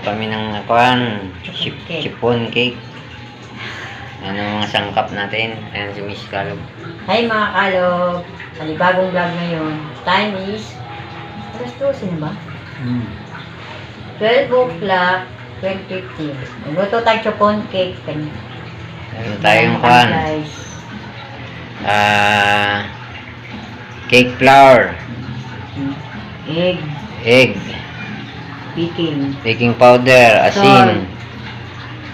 kami ng chiffon cake. Ano mga sangkap natin. Ayan si Miss Kalog. Hi mga kalog. Panibagong vlog ngayon. Time is alas 12 na ba? 12 o'clock 12:15. Magluto tayo chiffon cake. Ano tayong cake flour, egg, baking powder, asin,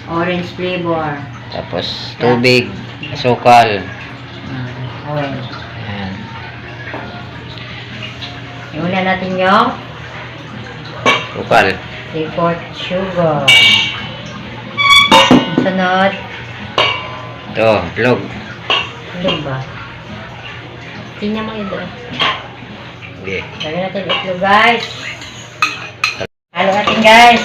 orange flavor, tapos tubig, asukal. oil. Ayan. Iuna natin yung Asukal. 3/4 sugar. Sunod, Ito, itlog. ano ba? Tingnan mo yun doon. Okay. Lagyan natin itlog guys. Halo natin guys.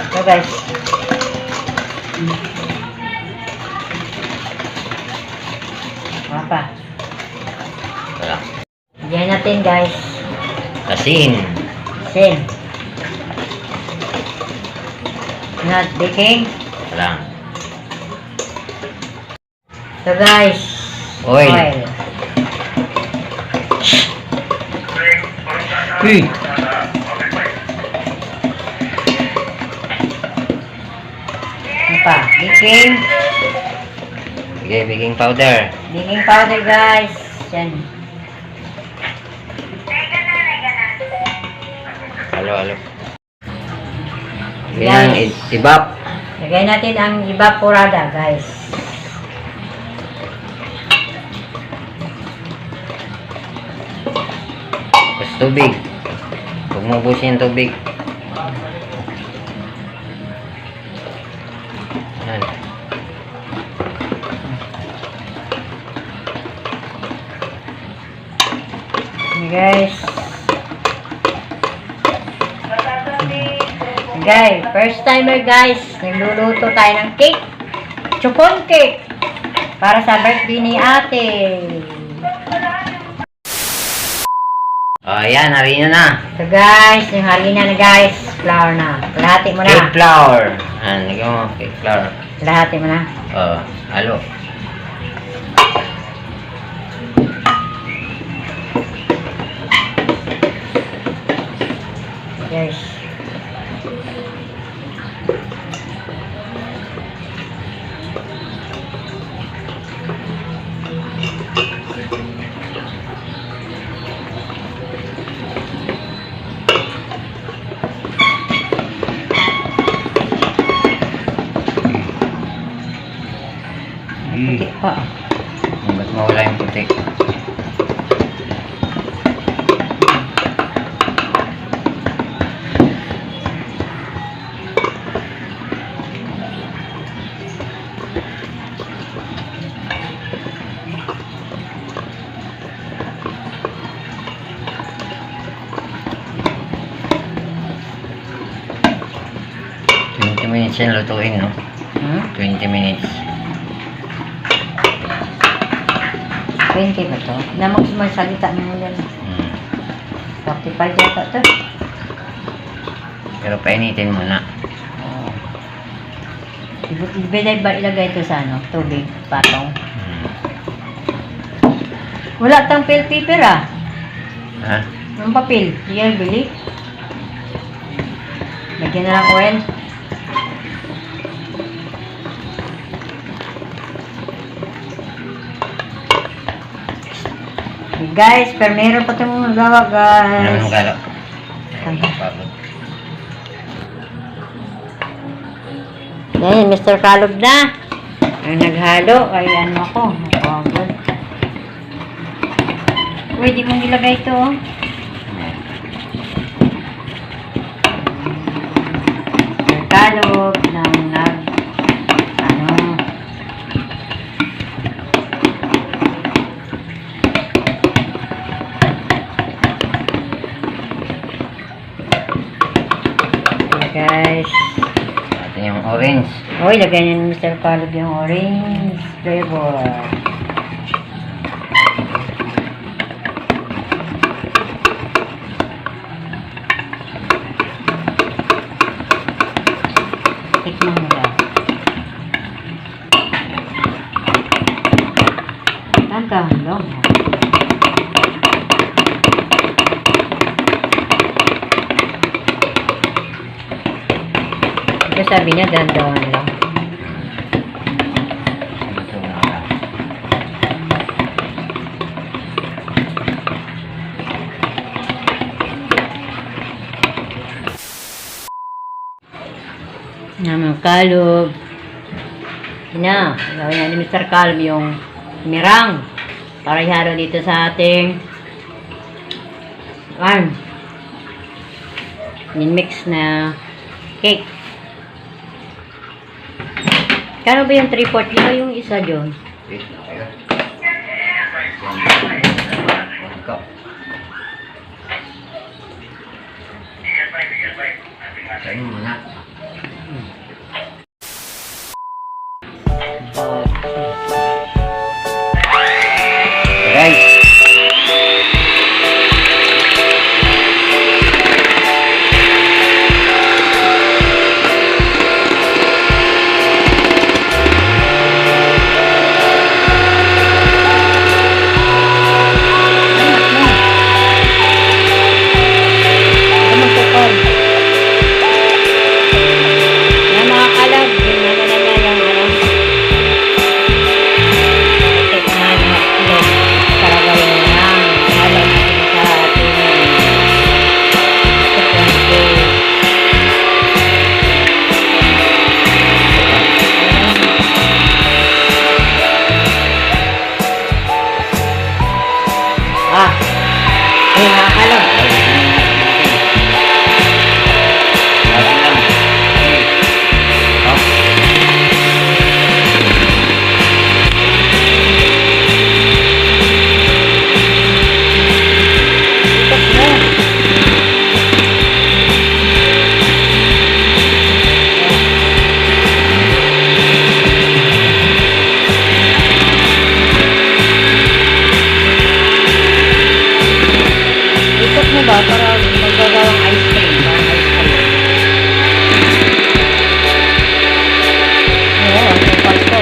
Ito guys. Apa? Wala. Lagyan natin guys. Asin. Asin. Not baking. Wala. So guys. Oil. Uy. Ano pa? Baking. Okay, baking powder. Baking powder guys. Yan. Halo. Yan, ibap. Lagay natin ang evaporada guys. Tapos tubig. Huwag mo ubusin yung tubig. Yan. Okay, guys. Guys, first timer guys. Nagluluto tayo ng cake. Chiffon cake. Para sa birthday ni ate. Ayan, harina na. So guys, yung harina na guys. Flour na. Kalahati mo na. Cake flour. Ayan, lagyan mo cake flour. Kalahati mo na. Halo. Guys. Puti pa. Ba't mawala yung puti? Minutes yan lutuin, no? 20 minutes. 20 ba to? Namang sumasalita mo yan. 45 yata to. Pero painitin muna. Ibigay ba ilagay ito sa ano? Tubig, patong. Wala tang pill paper ah. Ha? Yung papel, yan bili. Lagyan na lang oil. Okay, guys, pero meron pa itong magawa guys. Ano kalo? Yan, Mr. Kalog na. Yung naghalo, ay ano ako. Napagod. Pwede mong ilagay ito. Mr. Kalog ng guys. Natin yung orange. Uy, lagyan niyo ni Mr. Kalog yung orange flavor. Tikman mo ba? Tantahan lang. Ito sabi niya, dandahan lang. Ito na lang. Namang kalog. Na, gawin na ni Mr. Calm yung mirang para ihalo dito sa ating mix na cake. Kano ba yung 3/4 nyo? Yung isa dyan? Wait, okay. 1 cup. Kain mo na. Guys. Ayun, nakakalam. Lagi lang. Ikot mo ba para magagawang ice cream? Parang ice cream. Oo, ang kapal ko.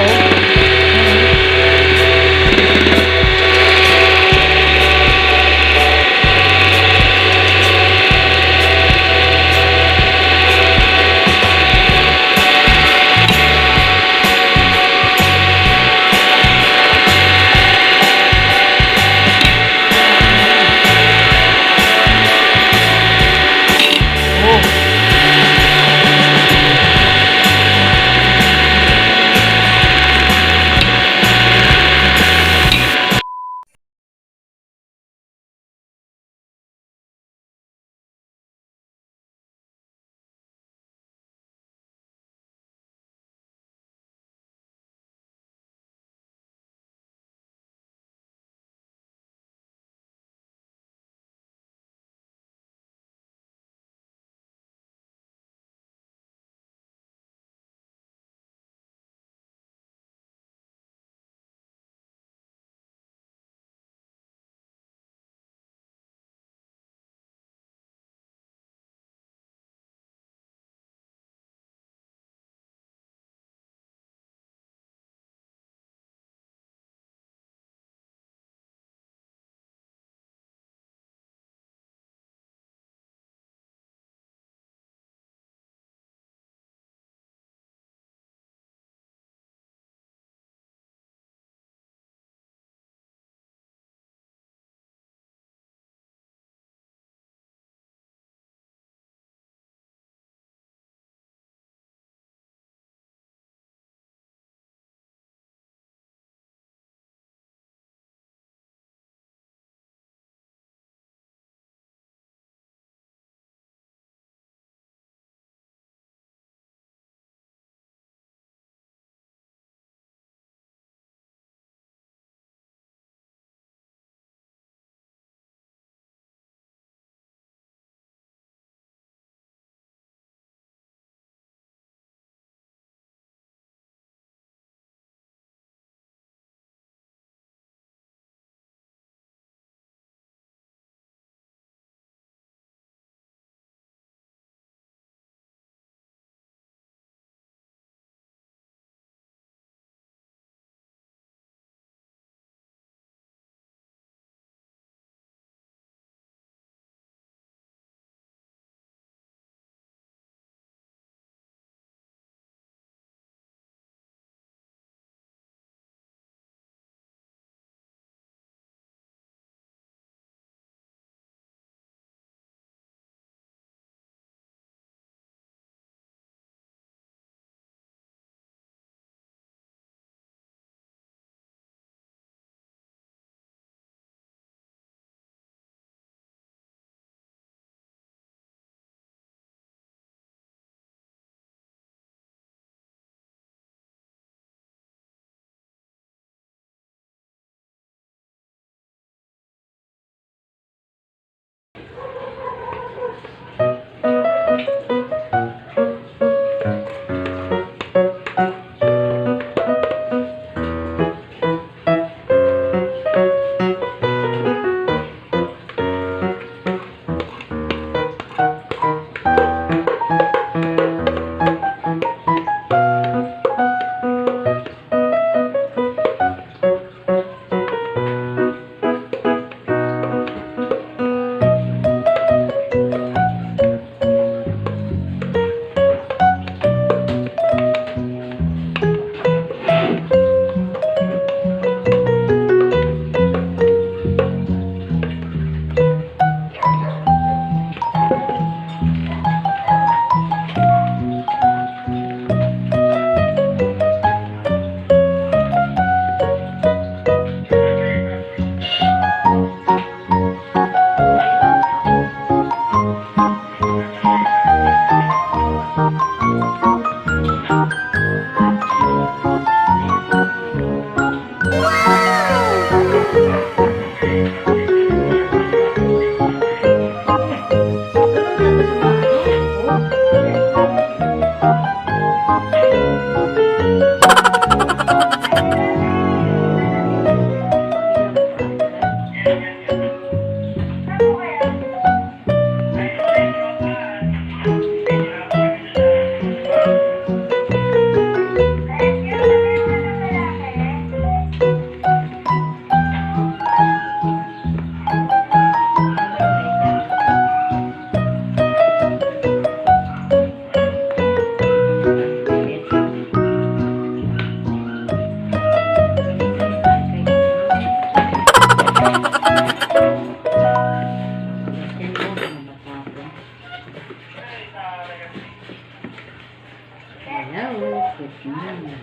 Hello, good morning.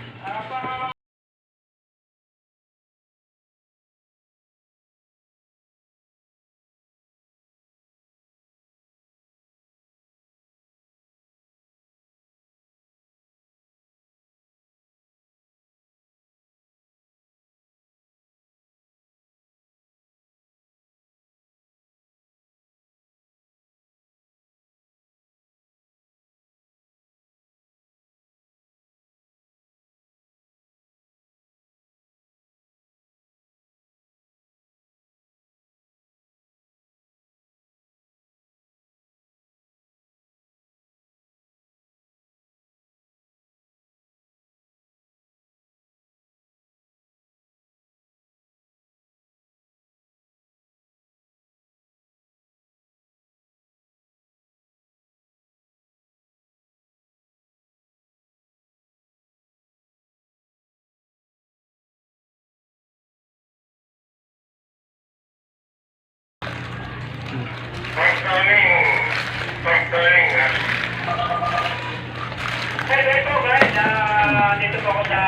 Dito po ako sa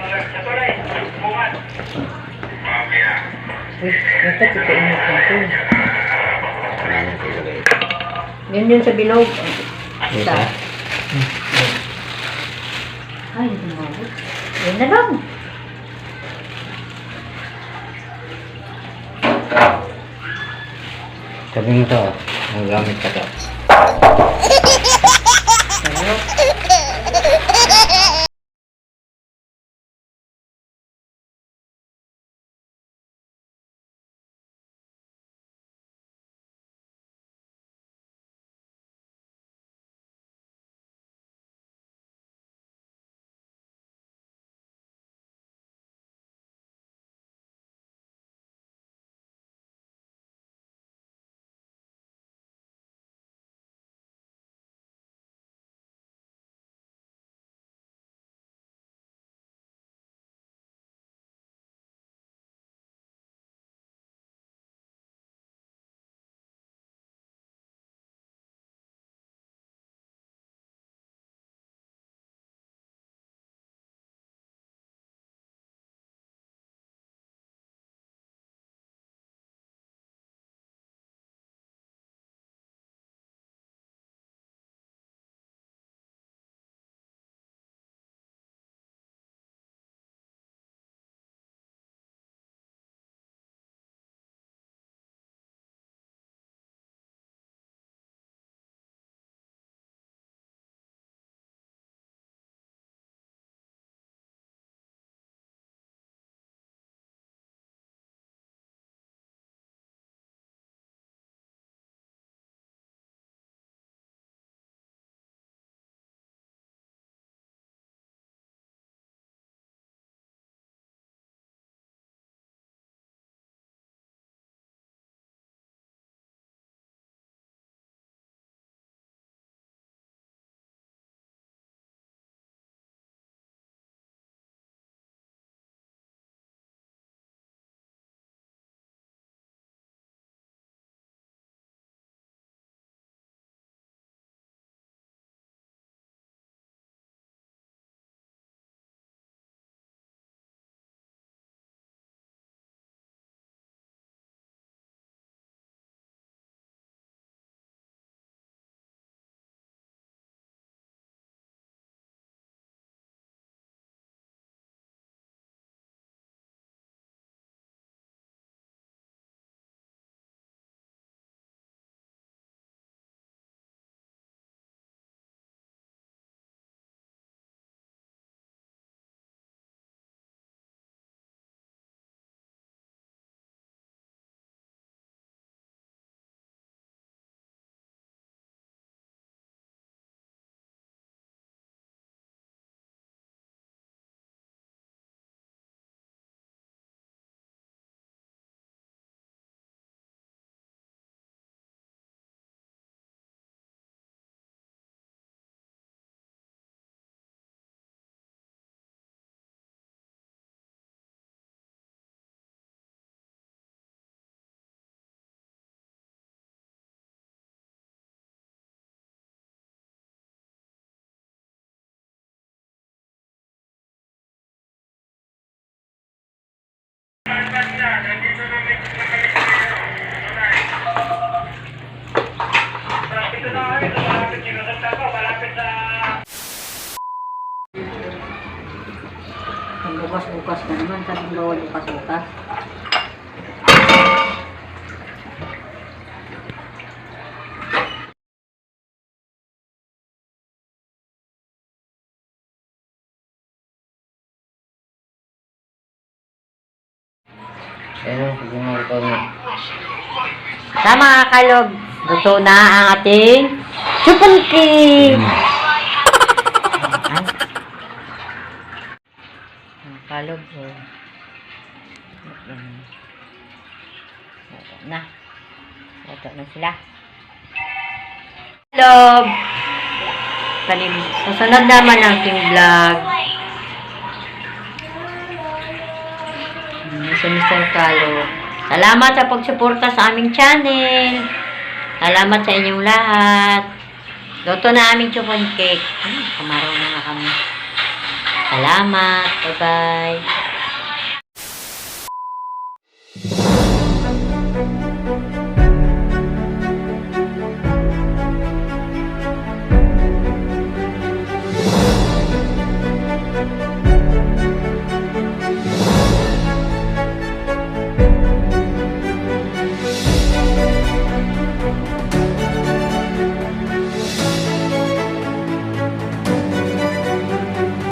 sa tulay, bungat. Uy, ito, titiinit natin. Wala na silagay. Yun yun sa bilog. Isa. Ay, tumawag. Yan na lang. Sabi mo to, ang gamit ka to. Sarap. malapit sinusunda ko, malapit sa... Ang bukas-bukas na naman. Sabi bawal bukas-bukas. Ayun, siguro ito na. Sa mga kalog, luto na ang ating chupon cake. Mga kalog, luto na. Luto na sila. Kalog! Susunod naman ang ating vlog. Si Mr. Kalog. Salamat sa pagsuporta sa aming channel. Salamat sa inyong lahat. Luto na aming chupon cake. Kamaraw na nga kami. Salamat. Bye-bye.